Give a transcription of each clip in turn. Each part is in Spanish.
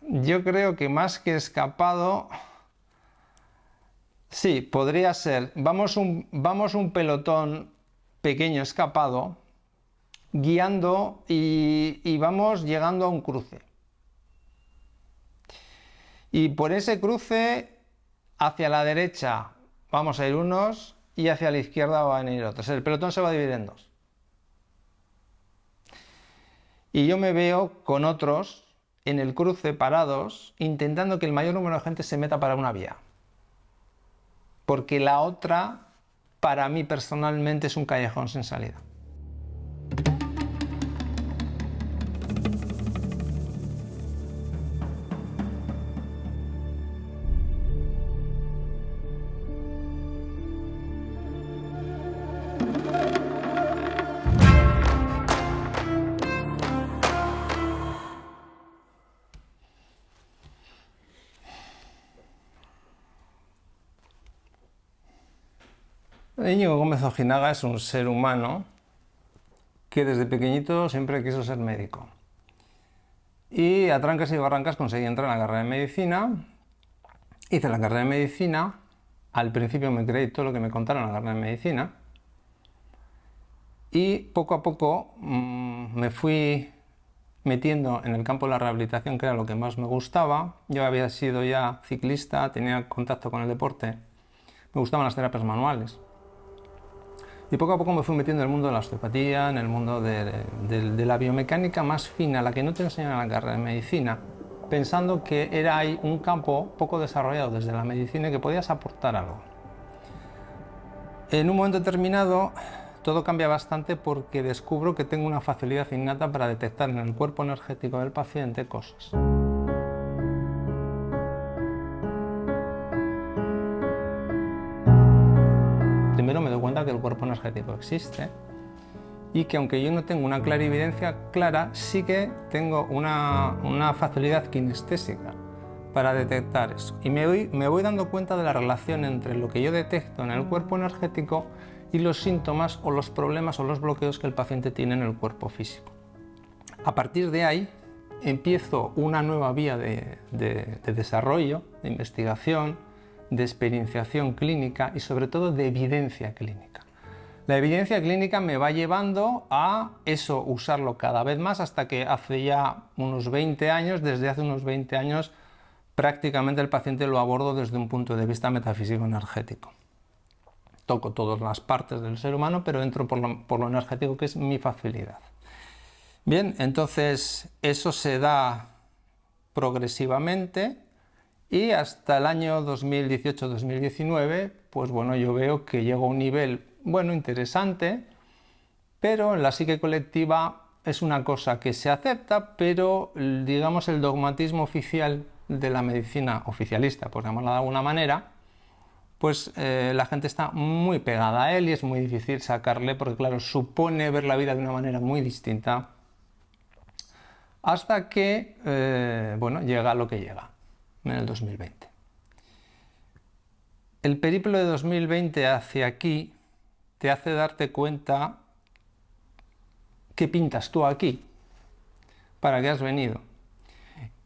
Yo creo que más que escapado, sí, podría ser. Vamos un pelotón pequeño escapado, guiando y vamos llegando a un cruce. Y por ese cruce, hacia la derecha vamos a ir unos y hacia la izquierda van a ir otros. El pelotón se va a dividir en dos. Y yo me veo con otros en el cruce parados, intentando que el mayor número de gente se meta para una vía. Porque la otra, para mí personalmente, es un callejón sin salida. Íñigo Gómez Ojinaga es un ser humano que desde pequeñito siempre quiso ser médico. Y a trancas y barrancas conseguí entrar en la carrera de medicina. Hice la carrera de medicina. Al principio me creí todo lo que me contaron en la carrera de medicina. Y poco a poco me fui metiendo en el campo de la rehabilitación, que era lo que más me gustaba. Yo había sido ya ciclista, tenía contacto con el deporte. Me gustaban las terapias manuales. Y poco a poco me fui metiendo en el mundo de la osteopatía, en el mundo de la biomecánica más fina, la que no te enseñan en la carrera de medicina, pensando que era ahí un campo poco desarrollado desde la medicina y que podías aportar algo. En un momento determinado todo cambia bastante porque descubro que tengo una facilidad innata para detectar en el cuerpo energético del paciente cosas. Primero me doy cuenta que el cuerpo energético existe y que aunque yo no tengo una clarividencia clara, sí que tengo una facilidad kinestésica para detectar eso. Y me voy dando cuenta de la relación entre lo que yo detecto en el cuerpo energético y los síntomas o los problemas o los bloqueos que el paciente tiene en el cuerpo físico. A partir de ahí empiezo una nueva vía de desarrollo, de investigación, de experienciación clínica y sobre todo de evidencia clínica. La evidencia clínica me va llevando a eso, usarlo cada vez más hasta que hace ya unos 20 años, desde hace unos 20 años, prácticamente el paciente lo abordo desde un punto de vista metafísico-energético. Toco todas las partes del ser humano, pero entro por lo energético, que es mi facilidad. Bien, entonces eso se da progresivamente y hasta el año 2018-2019, pues bueno, yo veo que llego a un nivel, bueno, interesante, pero en la psique colectiva es una cosa que se acepta, pero digamos el dogmatismo oficial de la medicina oficialista, por llamarla de alguna manera, pues la gente está muy pegada a él y es muy difícil sacarle, porque claro, supone ver la vida de una manera muy distinta, hasta que, bueno, llega lo que llega en el 2020. El periplo de 2020 hacia aquí te hace darte cuenta qué pintas tú aquí, para qué has venido.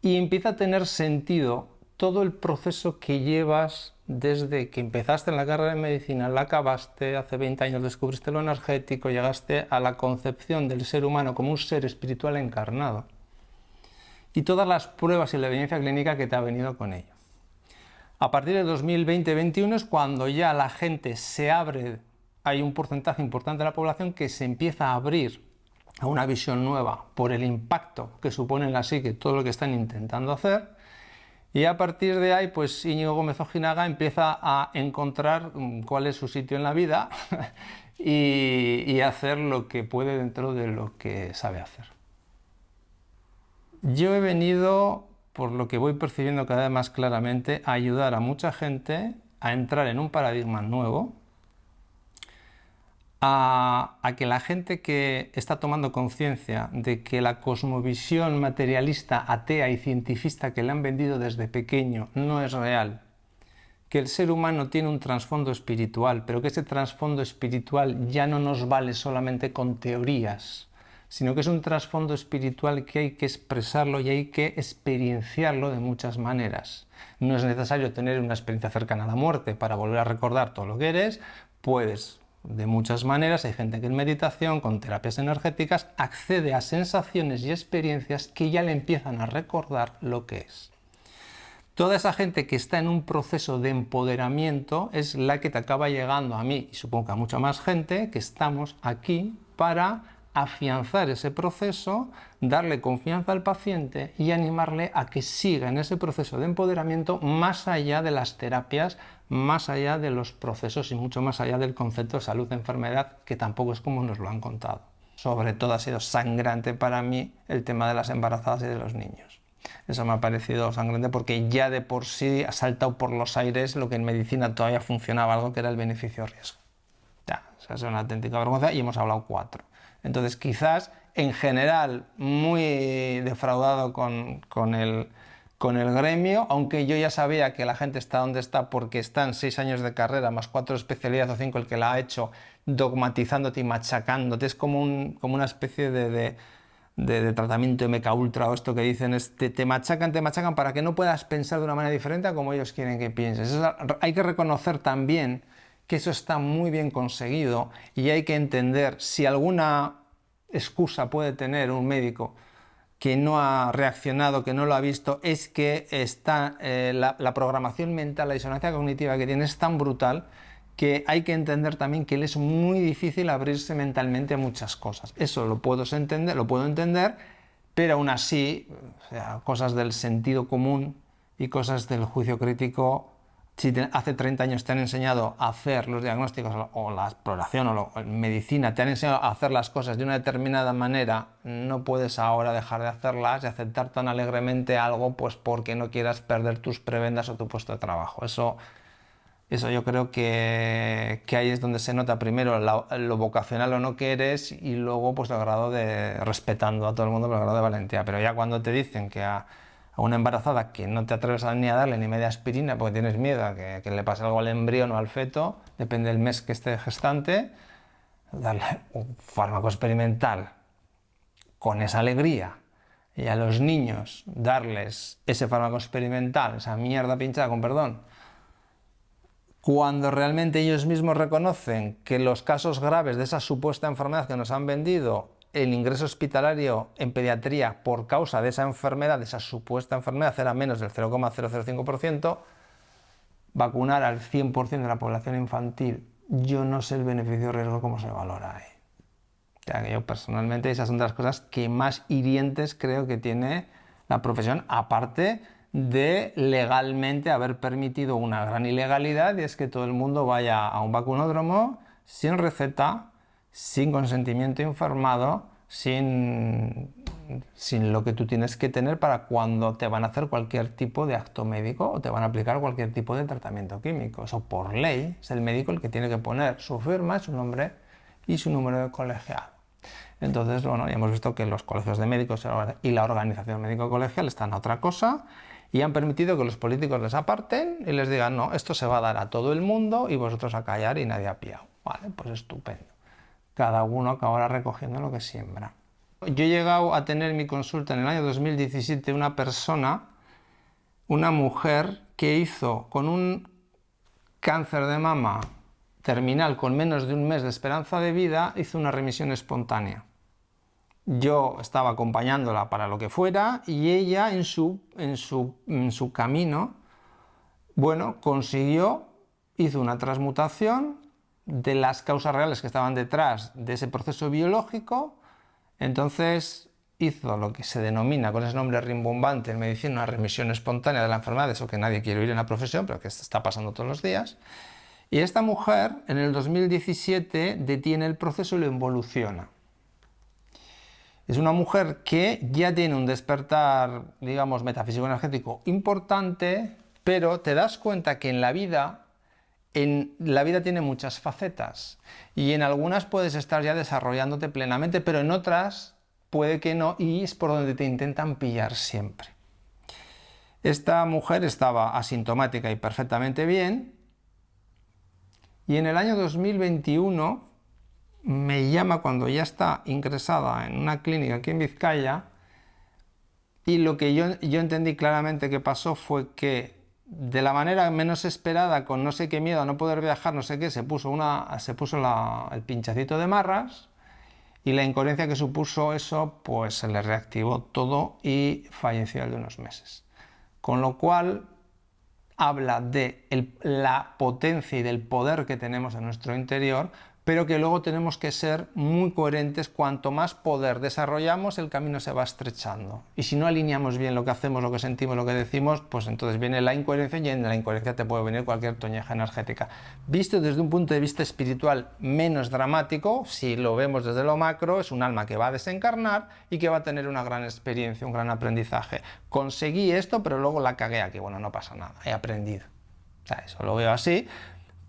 Y empieza a tener sentido todo el proceso que llevas desde que empezaste en la carrera de medicina, la acabaste, hace 20 años descubriste lo energético, llegaste a la concepción del ser humano como un ser espiritual encarnado. Y todas las pruebas y la evidencia clínica que te ha venido con ello. A partir de 2020-21 es cuando ya la gente se abre, hay un porcentaje importante de la población que se empieza a abrir a una visión nueva por el impacto que supone en la psique todo lo que están intentando hacer. Y a partir de ahí, pues Íñigo Gómez Ojinaga empieza a encontrar cuál es su sitio en la vida y hacer lo que puede dentro de lo que sabe hacer. Yo he venido, por lo que voy percibiendo cada vez más claramente, a ayudar a mucha gente a entrar en un paradigma nuevo, a que la gente que está tomando conciencia de que la cosmovisión materialista, atea y cientifista que le han vendido desde pequeño no es real, que el ser humano tiene un trasfondo espiritual, pero que ese trasfondo espiritual ya no nos vale solamente con teorías, sino que es un trasfondo espiritual que hay que expresarlo y hay que experienciarlo de muchas maneras. No es necesario tener una experiencia cercana a la muerte para volver a recordar todo lo que eres, puedes de muchas maneras. Hay gente que en meditación, con terapias energéticas, accede a sensaciones y experiencias que ya le empiezan a recordar lo que es. Toda esa gente que está en un proceso de empoderamiento es la que te acaba llegando a mí y supongo que a mucha más gente, que estamos aquí para afianzar ese proceso, darle confianza al paciente y animarle a que siga en ese proceso de empoderamiento más allá de las terapias, más allá de los procesos y mucho más allá del concepto de salud-enfermedad, que tampoco es como nos lo han contado. Sobre todo ha sido sangrante para mí el tema de las embarazadas y de los niños. Eso me ha parecido sangrante porque ya de por sí ha saltado por los aires lo que en medicina todavía funcionaba algo, que era el beneficio-riesgo. Ya, o sea, es una auténtica vergüenza y hemos hablado 4. Entonces quizás en general muy defraudado con el gremio, aunque yo ya sabía que la gente está donde está porque están 6 años de carrera más 4 especialidades o 5 el que la ha hecho, dogmatizándote y machacándote. Es como una especie de tratamiento MK Ultra o esto que dicen, te machacan para que no puedas pensar de una manera diferente a como ellos quieren que pienses. Hay que reconocer también que eso está muy bien conseguido y hay que entender si alguna excusa puede tener un médico que no ha reaccionado, que no lo ha visto, es que está, la programación mental, la disonancia cognitiva que tiene es tan brutal que hay que entender también que le es muy difícil abrirse mentalmente a muchas cosas. Eso lo puedo entender, pero aún así, o sea, cosas del sentido común y cosas del juicio crítico, si hace 30 años te han enseñado a hacer los diagnósticos o la exploración o la medicina, te han enseñado a hacer las cosas de una determinada manera, no puedes ahora dejar de hacerlas y aceptar tan alegremente algo pues porque no quieras perder tus prebendas o tu puesto de trabajo. Eso yo creo que ahí es donde se nota primero lo vocacional o no que eres y luego pues el grado de, respetando a todo el mundo, pero el grado de valentía. Pero ya cuando te dicen que a una embarazada que no te atreves ni a darle ni media aspirina porque tienes miedo a que le pase algo al embrión o al feto, depende del mes que esté gestante, darle un fármaco experimental con esa alegría y a los niños darles ese fármaco experimental, esa mierda pinchada, con perdón, cuando realmente ellos mismos reconocen que los casos graves de esa supuesta enfermedad que nos han vendido, el ingreso hospitalario en pediatría por causa de esa enfermedad, de esa supuesta enfermedad, era menos del 0,005%, vacunar al 100% de la población infantil, yo no sé el beneficio-riesgo cómo se valora ahí. O sea, que yo personalmente esas son de las cosas que más hirientes creo que tiene la profesión, aparte de legalmente haber permitido una gran ilegalidad, y es que todo el mundo vaya a un vacunódromo sin receta, sin consentimiento informado, sin lo que tú tienes que tener para cuando te van a hacer cualquier tipo de acto médico o te van a aplicar cualquier tipo de tratamiento químico. Eso por ley es el médico el que tiene que poner su firma, su nombre y su número de colegiado. Entonces, bueno, ya hemos visto que los colegios de médicos y la organización médico-colegial están a otra cosa y han permitido que los políticos les aparten y les digan, no, esto se va a dar a todo el mundo y vosotros a callar y nadie ha pillado. Vale, pues estupendo. Cada uno acabará recogiendo lo que siembra. Yo he llegado a tener en mi consulta en el año 2017 una persona, una mujer, que hizo con un cáncer de mama terminal con menos de un mes de esperanza de vida, hizo una remisión espontánea. Yo estaba acompañándola para lo que fuera y ella en su camino, bueno, hizo una transmutación de las causas reales que estaban detrás de ese proceso biológico. Entonces hizo lo que se denomina, con ese nombre rimbombante en medicina, una remisión espontánea de la enfermedad, eso que nadie quiere oír en la profesión, pero que está pasando todos los días. Y esta mujer en el 2017 detiene el proceso y lo involuciona. Es una mujer que ya tiene un despertar, digamos, metafísico-energético importante, pero te das cuenta que en la vida tiene muchas facetas y en algunas puedes estar ya desarrollándote plenamente, pero en otras puede que no, y es por donde te intentan pillar siempre. Esta mujer estaba asintomática y perfectamente bien, y en el año 2021 me llama cuando ya está ingresada en una clínica aquí en Vizcaya, y lo que yo entendí claramente que pasó fue que de la manera menos esperada, con no sé qué miedo a no poder viajar, no sé qué, se puso el pinchacito de marras, y la incoherencia que supuso eso, pues se le reactivó todo y falleció al de unos meses. Con lo cual habla de la potencia y del poder que tenemos en nuestro interior, pero que luego tenemos que ser muy coherentes. Cuanto más poder desarrollamos, el camino se va estrechando. Y si no alineamos bien lo que hacemos, lo que sentimos, lo que decimos, pues entonces viene la incoherencia, y en la incoherencia te puede venir cualquier toñeja energética. Visto desde un punto de vista espiritual menos dramático, si lo vemos desde lo macro, es un alma que va a desencarnar y que va a tener una gran experiencia, un gran aprendizaje. Conseguí esto, pero luego la cagué aquí. Bueno, no pasa nada, he aprendido. O sea, eso lo veo así,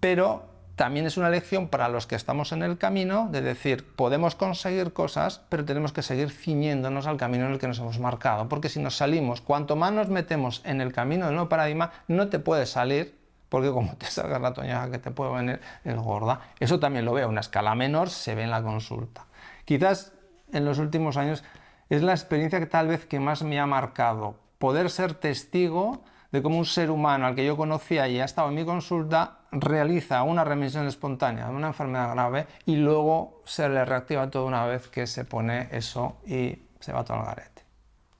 pero también es una lección para los que estamos en el camino, de decir, podemos conseguir cosas, pero tenemos que seguir ciñéndonos al camino en el que nos hemos marcado, porque si nos salimos, cuanto más nos metemos en el camino del nuevo paradigma, no te puedes salir, porque como te salga la toñaja que te puede venir, es gorda. Eso también lo veo a una escala menor, se ve en la consulta. Quizás en los últimos años es la experiencia que tal vez que más me ha marcado, poder ser testigo de cómo un ser humano al que yo conocía y ha estado en mi consulta realiza una remisión espontánea de una enfermedad grave y luego se le reactiva todo una vez que se pone eso y se va todo al garete.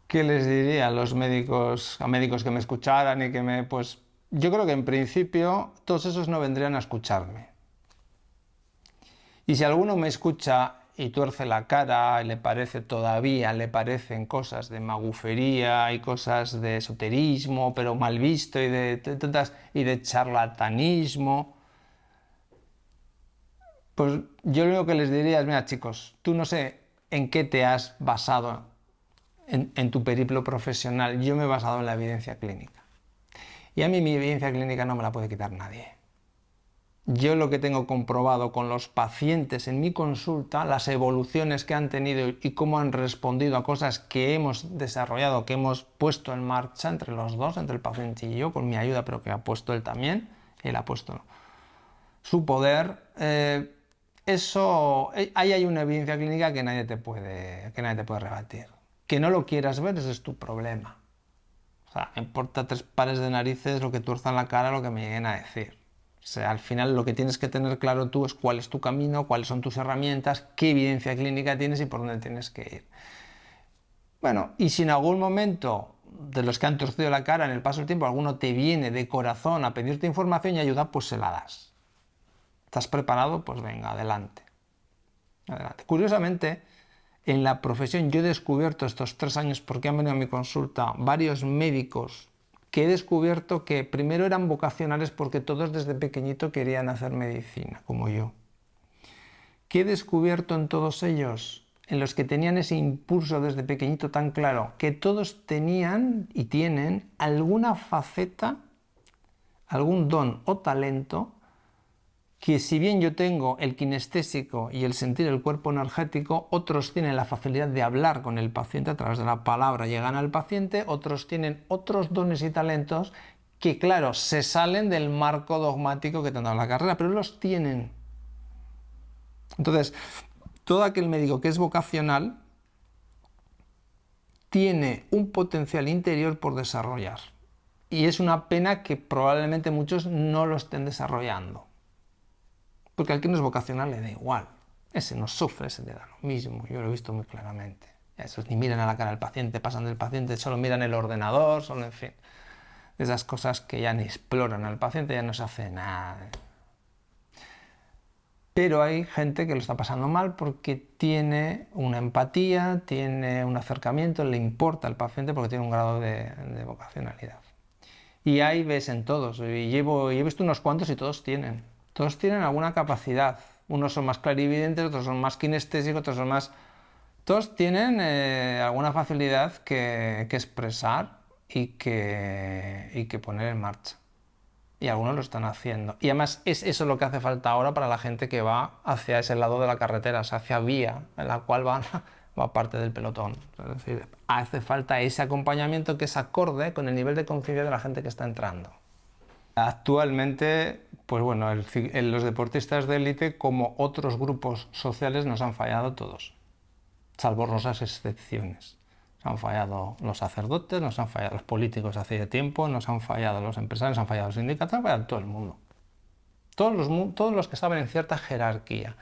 ¿Qué les diría a los médicos, que me escucharan y que me... Pues yo creo que en principio todos esos no vendrían a escucharme. Y si alguno me escucha y tuerce la cara y le parecen cosas de magufería y cosas de esoterismo, pero mal visto, y de charlatanismo, pues yo lo único que les diría es, mira chicos, tú no sé en qué te has basado en tu periplo profesional, yo me he basado en la evidencia clínica. Y a mí mi evidencia clínica no me la puede quitar nadie. Yo lo que tengo comprobado con los pacientes en mi consulta, las evoluciones que han tenido y cómo han respondido a cosas que hemos desarrollado, que hemos puesto en marcha entre los dos, entre el paciente y yo, con mi ayuda, pero que ha puesto él también, él ha puesto su poder. Ahí hay una evidencia clínica que nadie te puede rebatir. Que no lo quieras ver, ese es tu problema. O sea, me importa tres pares de narices lo que tuerzan la cara, lo que me lleguen a decir. O sea, al final lo que tienes que tener claro tú es cuál es tu camino, cuáles son tus herramientas, qué evidencia clínica tienes y por dónde tienes que ir. Bueno, y si en algún momento de los que han torcido la cara en el paso del tiempo alguno te viene de corazón a pedirte información y ayuda, pues se la das. ¿Estás preparado? Pues venga, adelante. Adelante. Curiosamente, en la profesión yo he descubierto estos 3 años, porque han venido a mi consulta varios médicos que he descubierto que primero eran vocacionales porque todos desde pequeñito querían hacer medicina, como yo. ¿Qué he descubierto en todos ellos? En los que tenían ese impulso desde pequeñito tan claro, que todos tenían y tienen alguna faceta, algún don o talento, que si bien yo tengo el kinestésico y el sentir el cuerpo energético, otros tienen la facilidad de hablar con el paciente a través de la palabra, llegan al paciente, otros tienen otros dones y talentos que, claro, se salen del marco dogmático que te han dado la carrera, pero los tienen. Entonces, todo aquel médico que es vocacional tiene un potencial interior por desarrollar. Y es una pena que probablemente muchos no lo estén desarrollando. Porque al que no es vocacional le da igual. Ese no sufre, ese le da lo mismo. Yo lo he visto muy claramente. Esos ni miran a la cara del paciente, pasan del paciente, solo miran el ordenador, solo, en fin. Esas cosas que ya ni exploran al paciente, ya no se hace nada. Pero hay gente que lo está pasando mal porque tiene una empatía, tiene un acercamiento, le importa al paciente porque tiene un grado de vocacionalidad. Y ahí ves en todos. Y he visto unos cuantos y todos tienen. Todos tienen alguna capacidad. Unos son más clarividentes, otros son más kinestésicos, otros son más... Todos tienen alguna facilidad que expresar y que poner en marcha. Y algunos lo están haciendo. Y además es eso lo que hace falta ahora para la gente que va hacia ese lado de la carretera, o sea, hacia vía en la cual va parte del pelotón. Es decir, hace falta ese acompañamiento que es acorde con el nivel de conciencia de la gente que está entrando. Actualmente pues bueno, los deportistas de élite, como otros grupos sociales, nos han fallado todos, salvo honrosas excepciones. Nos han fallado los sacerdotes, nos han fallado los políticos hace ya tiempo, nos han fallado los empresarios, nos han fallado los sindicatos, nos han fallado todo el mundo. Todos los que estaban en cierta jerarquía.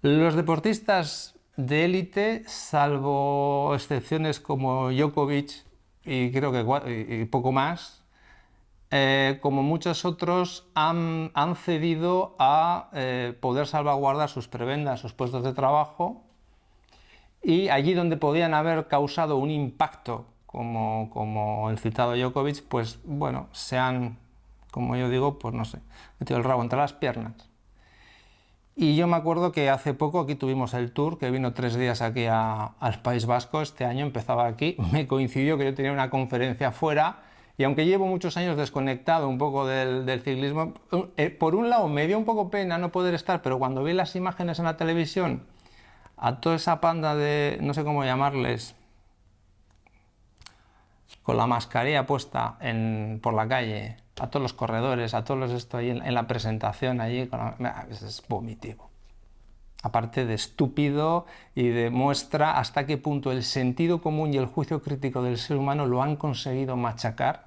Los deportistas de élite, salvo excepciones como Djokovic y creo que poco más, como muchos otros, han cedido a poder salvaguardar sus prebendas, sus puestos de trabajo, y allí donde podían haber causado un impacto, como el citado Djokovic, pues bueno, se han, como yo digo, pues no sé, metido el rabo entre las piernas. Y yo me acuerdo que hace poco aquí tuvimos el Tour, que vino 3 días aquí al País Vasco, este año empezaba aquí, me coincidió que yo tenía una conferencia fuera, y aunque llevo muchos años desconectado un poco del ciclismo, por un lado me dio un poco pena no poder estar, pero cuando vi las imágenes en la televisión, a toda esa panda de, no sé cómo llamarles, con la mascarilla puesta por la calle, a todos los corredores, a todos los estoy en la presentación allí, es vomitivo. Aparte de estúpido, y demuestra hasta qué punto el sentido común y el juicio crítico del ser humano lo han conseguido machacar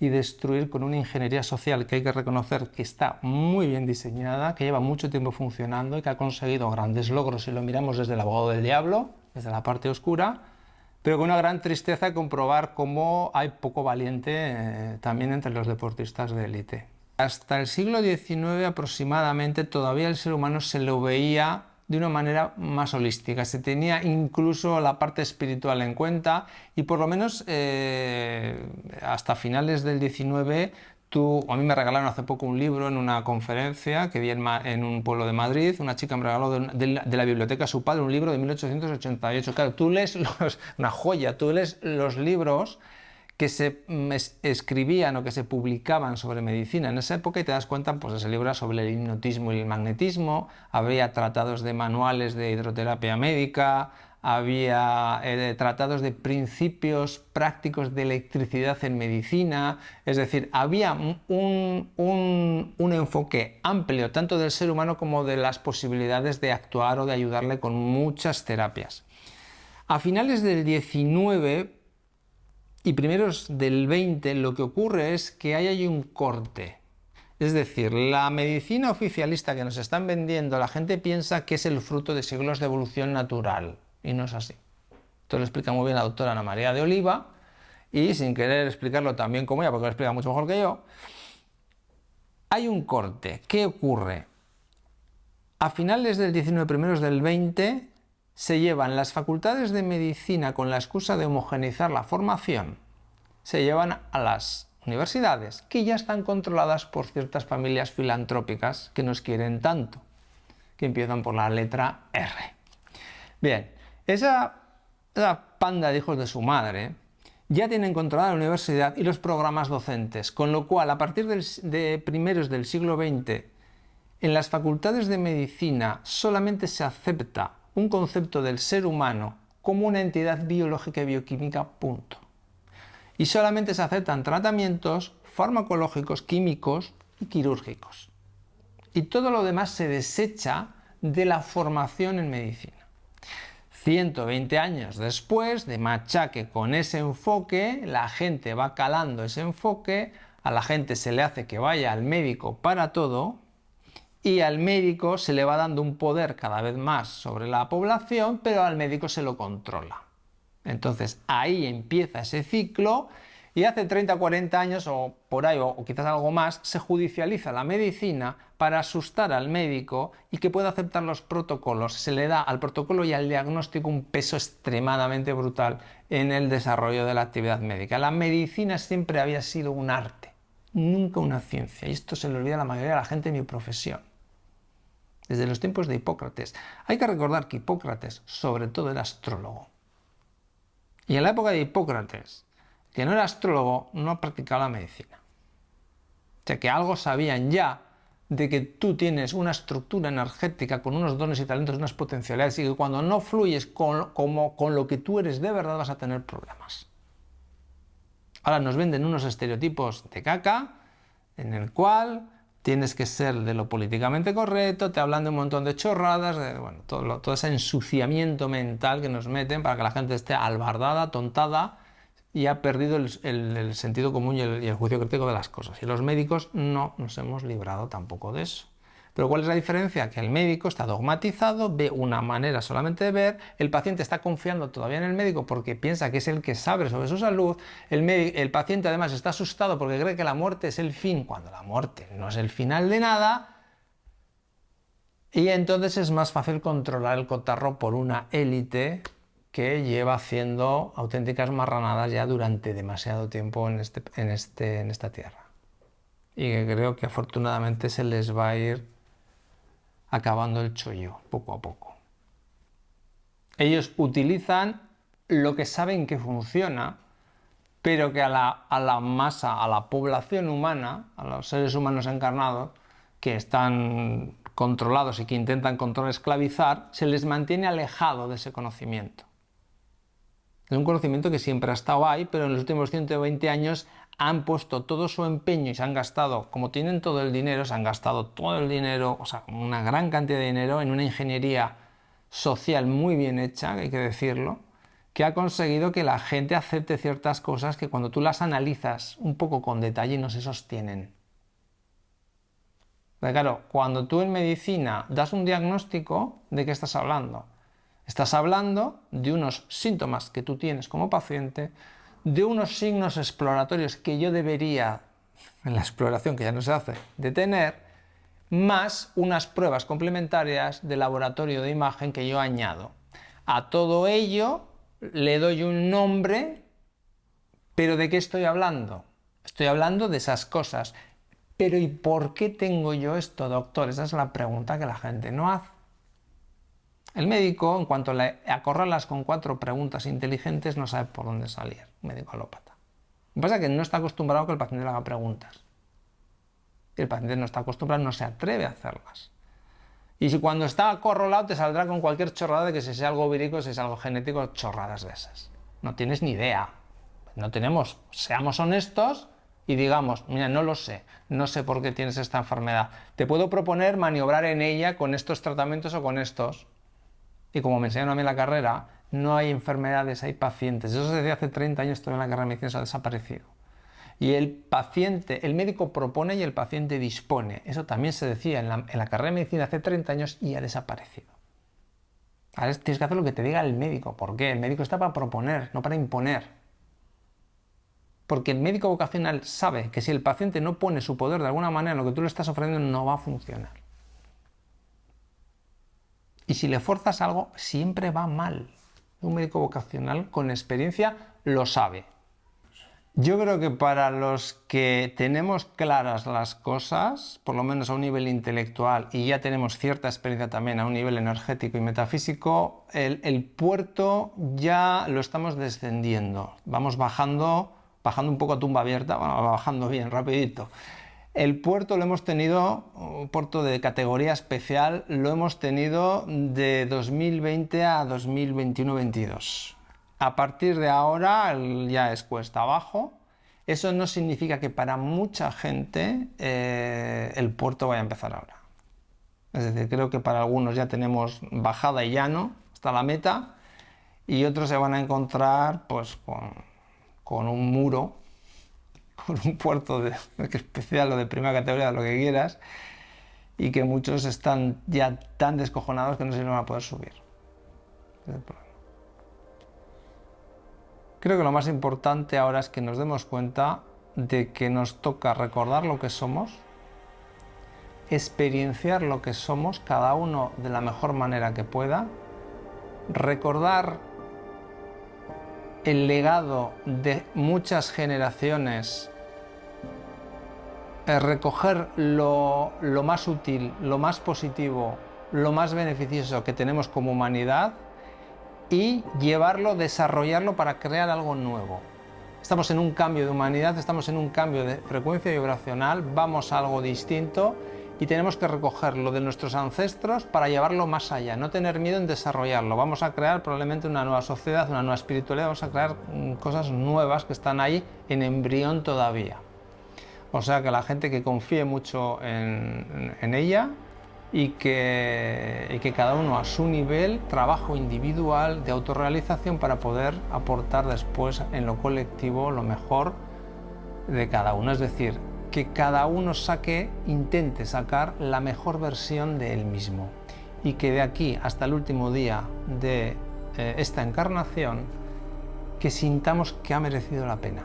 y destruir con una ingeniería social que hay que reconocer que está muy bien diseñada, que lleva mucho tiempo funcionando y que ha conseguido grandes logros si lo miramos desde el abogado del diablo, desde la parte oscura, pero con una gran tristeza comprobar cómo hay poco valiente también entre los deportistas de élite. Hasta el siglo XIX aproximadamente todavía el ser humano se lo veía de una manera más holística, se tenía incluso la parte espiritual en cuenta, y por lo menos hasta finales del XIX, a mí me regalaron hace poco un libro en una conferencia que di en un pueblo de Madrid, una chica me regaló de la biblioteca a su padre un libro de 1888, claro, tú lees una joya, tú lees los libros que se escribían o que se publicaban sobre medicina en esa época y te das cuenta, pues ese libro era sobre el hipnotismo y el magnetismo, habría tratados de manuales de hidroterapia médica, había tratados de principios prácticos de electricidad en medicina, es decir, había un enfoque amplio tanto del ser humano como de las posibilidades de actuar o de ayudarle con muchas terapias. A finales del 19 y primeros del 20 lo que ocurre es que hay un corte. Es decir, la medicina oficialista que nos están vendiendo, la gente piensa que es el fruto de siglos de evolución natural, y no es así. Esto lo explica muy bien la doctora Ana María de Oliva, y sin querer explicarlo tan bien como ella, porque lo explica mucho mejor que yo, hay un corte. ¿Qué ocurre? A finales del 19, primeros del 20, se llevan las facultades de medicina con la excusa de homogeneizar la formación, se llevan a las universidades, que ya están controladas por ciertas familias filantrópicas que nos quieren tanto, que empiezan por la letra R. Bien, esa panda de hijos de su madre ya tienen controlada la universidad y los programas docentes, con lo cual a partir de primeros del siglo XX en las facultades de medicina solamente se acepta un concepto del ser humano como una entidad biológica y bioquímica, punto. Y solamente se aceptan tratamientos farmacológicos, químicos y quirúrgicos. Y todo lo demás se desecha de la formación en medicina. 120 años después de machaque con ese enfoque, la gente va calando ese enfoque, a la gente se le hace que vaya al médico para todo, y al médico se le va dando un poder cada vez más sobre la población, pero al médico se lo controla. Entonces ahí empieza ese ciclo, y hace 30 o 40 años o por ahí, o quizás algo más, se judicializa la medicina para asustar al médico y que pueda aceptar los protocolos. Se le da al protocolo y al diagnóstico un peso extremadamente brutal en el desarrollo de la actividad médica. La medicina siempre había sido un arte, nunca una ciencia, y esto se le olvida a la mayoría de la gente en mi profesión. Desde los tiempos de Hipócrates. Hay que recordar que Hipócrates, sobre todo, era astrólogo. Y en la época de Hipócrates, que no era astrólogo, no practicaba la medicina. O sea que algo sabían ya de que tú tienes una estructura energética con unos dones y talentos, unas potencialidades, y que cuando no fluyes con lo que tú eres de verdad vas a tener problemas. Ahora nos venden unos estereotipos de caca en el cual tienes que ser de lo políticamente correcto, te hablan de un montón de chorradas, bueno, todo ese ensuciamiento mental que nos meten para que la gente esté albardada, tontada y ha perdido el sentido común y el juicio crítico de las cosas. Y los médicos no nos hemos librado tampoco de eso. Pero ¿cuál es la diferencia? Que el médico está dogmatizado, ve una manera solamente de ver, el paciente está confiando todavía en el médico porque piensa que es el que sabe sobre su salud, el paciente además está asustado porque cree que la muerte es el fin, cuando la muerte no es el final de nada, y entonces es más fácil controlar el cotarro por una élite que lleva haciendo auténticas marranadas ya durante demasiado tiempo en esta tierra. Y que creo que afortunadamente se les va a ir acabando el chollo poco a poco. Ellos utilizan lo que saben que funciona, pero que a la masa, a la población humana, a los seres humanos encarnados, que están controlados y que intentan controlar, esclavizar, se les mantiene alejado de ese conocimiento. Es un conocimiento que siempre ha estado ahí, pero en los últimos 120 años han puesto todo su empeño y se han gastado, como tienen todo el dinero, se han gastado todo el dinero, o sea, una gran cantidad de dinero en una ingeniería social muy bien hecha, hay que decirlo, que ha conseguido que la gente acepte ciertas cosas que cuando tú las analizas un poco con detalle no se sostienen. Pero claro, cuando tú en medicina das un diagnóstico, ¿de qué estás hablando? Estás hablando de unos síntomas que tú tienes como paciente, de unos signos exploratorios que yo debería, en la exploración que ya no se hace, de tener, más unas pruebas complementarias de laboratorio de imagen que yo añado. A todo ello le doy un nombre, pero ¿de qué estoy hablando? Estoy hablando de esas cosas. Pero ¿y por qué tengo yo esto, doctor? Esa es la pregunta que la gente no hace. El médico, en cuanto le acorralas con 4 preguntas inteligentes, no sabe por dónde salir, un médico alópata. Lo que pasa es que no está acostumbrado a que el paciente le haga preguntas. Y el paciente no está acostumbrado, no se atreve a hacerlas. Y si cuando está acorralado te saldrá con cualquier chorrada de que si es algo vírico, si es algo genético, chorradas de esas. No tienes ni idea. No tenemos, seamos honestos y digamos, mira, no lo sé, no sé por qué tienes esta enfermedad. Te puedo proponer maniobrar en ella con estos tratamientos o con estos. Y como me enseñaron a mí en la carrera, no hay enfermedades, hay pacientes. Eso se decía hace 30 años, estoy en la carrera de medicina, se ha desaparecido. Y el paciente, el médico propone y el paciente dispone. Eso también se decía en la carrera de medicina hace 30 años y ha desaparecido. Ahora tienes que hacer lo que te diga el médico. ¿Por qué? El médico está para proponer, no para imponer. Porque el médico vocacional sabe que si el paciente no pone su poder de alguna manera en lo que tú le estás ofreciendo, no va a funcionar. Y si le fuerzas algo, siempre va mal. Un médico vocacional con experiencia lo sabe. Yo creo que para los que tenemos claras las cosas, por lo menos a un nivel intelectual, y ya tenemos cierta experiencia también a un nivel energético y metafísico, el puerto ya lo estamos descendiendo. Vamos bajando un poco a tumba abierta, bueno, bajando bien, rapidito. El puerto lo hemos tenido, un puerto de categoría especial, lo hemos tenido de 2020 a 2021-22. A partir de ahora ya es cuesta abajo. Eso no significa que para mucha gente el puerto vaya a empezar ahora. Es decir, creo que para algunos ya tenemos bajada y llano hasta la meta y otros se van a encontrar pues con un muro, con un puerto especial o de primera categoría, lo que quieras, y que muchos están ya tan descojonados que no se van a poder subir. Es el problema. Creo que lo más importante ahora es que nos demos cuenta de que nos toca recordar lo que somos, experienciar lo que somos, cada uno de la mejor manera que pueda, recordar el legado de muchas generaciones, recoger lo más útil, lo más positivo, lo más beneficioso que tenemos como humanidad y llevarlo, desarrollarlo para crear algo nuevo. Estamos en un cambio de humanidad, estamos en un cambio de frecuencia vibracional, vamos a algo distinto y tenemos que recoger lo de nuestros ancestros para llevarlo más allá, no tener miedo en desarrollarlo. Vamos a crear probablemente una nueva sociedad, una nueva espiritualidad, vamos a crear cosas nuevas que están ahí en embrión todavía. O sea, que la gente que confíe mucho en ella y que cada uno a su nivel, trabajo individual de autorrealización para poder aportar después en lo colectivo lo mejor de cada uno. Es decir, que cada uno intente sacar la mejor versión de él mismo y que de aquí hasta el último día de esta encarnación, que sintamos que ha merecido la pena.